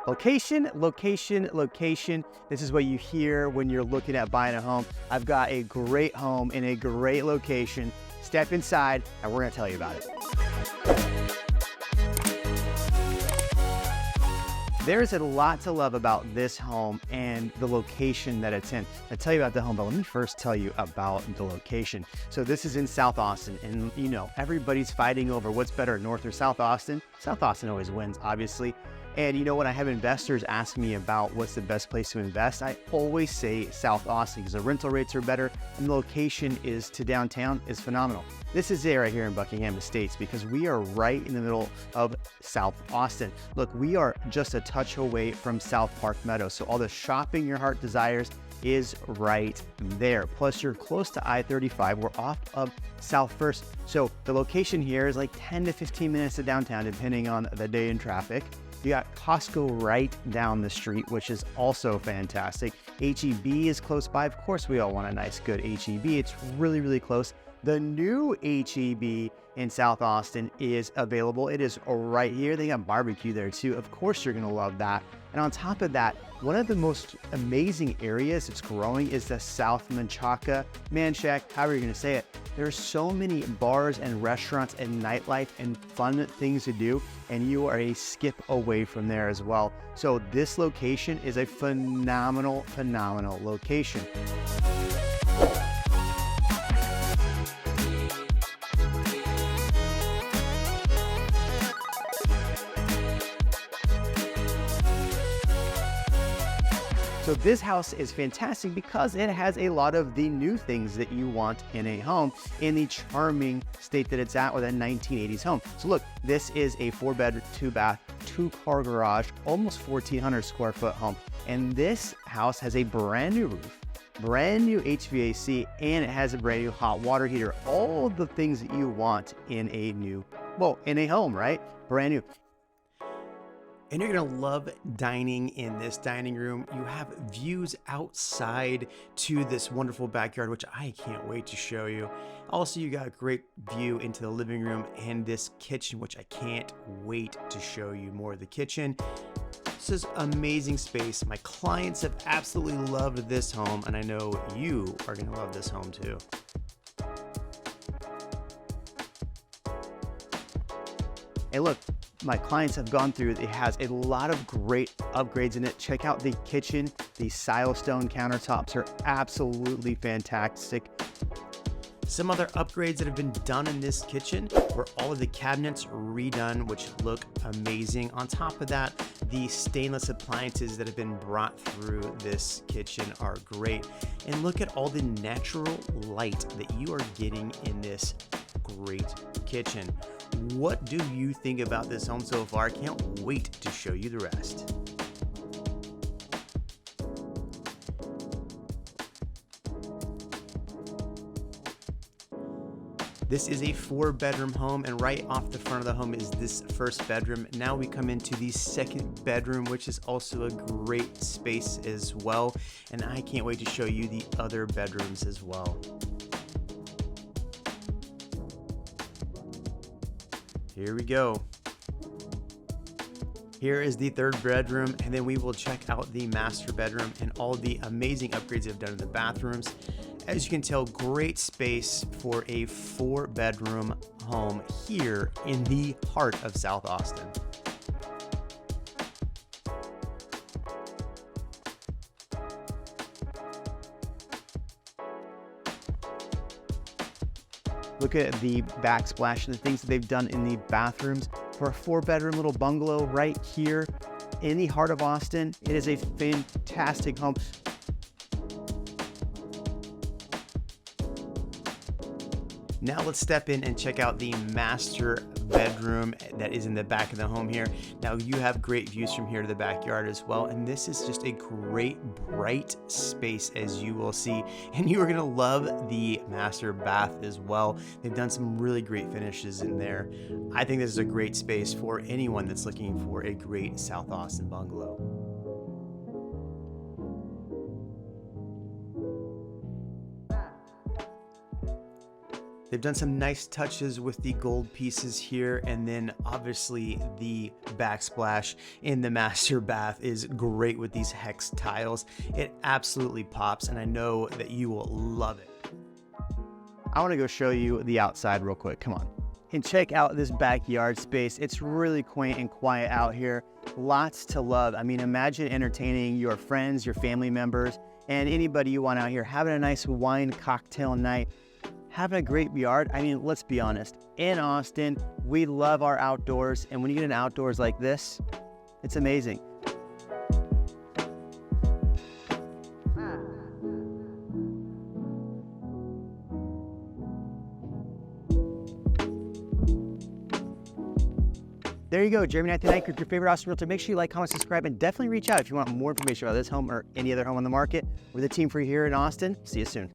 Location, location, location. This is what you hear when you're looking at buying a home. I've got a great home in a great location. Step inside and we're gonna tell you about it. There's a lot to love about this home and the location that it's in. I'll tell you about the home, but let me first tell you about the location. So this is in South Austin, and you know, everybody's fighting over what's better, North or South Austin. South Austin always wins, obviously. And you know, when I have investors ask me about what's the best place to invest, I always say South Austin because the rental rates are better and the location is to downtown is phenomenal. This is it right here in Buckingham Estates because we are right in the middle of South Austin. Look, we are just a touch away from South Park Meadows. So all the shopping your heart desires is right there. Plus you're close to I-35. We're off of South First. So the location here is like 10 to 15 minutes to downtown, depending on the day and traffic. You got Costco right down the street, which is also fantastic. H-E-B is close by. Of course, we all want a nice, good H-E-B. It's really, really close. The new H-E-B in South Austin is available. It is right here. They got barbecue there too. Of course, you're gonna love that. And on top of that, one of the most amazing areas it's growing is the South Manchaca, Manchac, however you're gonna say it. There are so many bars and restaurants and nightlife and fun things to do, and you are a skip away from there as well. So this location is a phenomenal, phenomenal location. So this house is fantastic because it has a lot of the new things that you want in a home in the charming state that it's at with a 1980s home. So look, this is a 4-bedroom, 2-bath, 2-car garage, almost 1,400 square foot home. And this house has a brand new roof, brand new HVAC, and it has a brand new hot water heater. All the things that you want in a new, well, in a home, right? Brand new. And you're gonna love dining in this dining room. You have views outside to this wonderful backyard, which I can't wait to show you. Also, you got a great view into the living room and this kitchen, which I can't wait to show you more of the kitchen. This is amazing space. My clients have absolutely loved this home, and I know you are gonna love this home too. Hey, look. My clients have gone through, it has a lot of great upgrades in it. Check out the kitchen. The silestone countertops are absolutely fantastic. Some other upgrades that have been done in this kitchen were all of the cabinets redone, which look amazing. On top of that, the stainless appliances that have been brought through this kitchen are great. And look at all the natural light that you are getting in this great kitchen. What do you think about this home so far? I can't wait to show you the rest. This is a 4-bedroom home, and right off the front of the home is this first bedroom. Now we come into the second bedroom, which is also a great space as well. And I can't wait to show you the other bedrooms as well. Here we go. Here is the third bedroom, and then we will check out the master bedroom and all the amazing upgrades they've done in the bathrooms. As you can tell, great space for a 4-bedroom home here in the heart of South Austin. Look at the backsplash and the things that they've done in the bathrooms for a 4-bedroom little bungalow right here in the heart of Austin. It is a fantastic home. Now let's step in and check out the master bedroom that is in the back of the home here. Now you have great views from here to the backyard as well, and this is just a great bright space, as you will see, and you are gonna love the master bath as well. They've done some really great finishes in there. I think this is a great space for anyone that's looking for a great South Austin bungalow. The They've done some nice touches with the gold pieces here, and then obviously the backsplash in the master bath is great with these hex tiles. It absolutely pops, and I know that you will love it. I want to go show you the outside real quick. Come on. And check out this backyard space. It's really quaint and quiet out here. Lots to love. I mean, imagine entertaining your friends, your family members, and anybody you want out here, having a nice wine cocktail night, having a great yard. I mean, let's be honest. In Austin, we love our outdoors, and when you get an outdoors like this, it's amazing. There you go, Jeremy 99, your favorite Austin realtor. Make sure you like, comment, subscribe, and definitely reach out if you want more information about this home or any other home on the market. We're the team for you here in Austin. See you soon.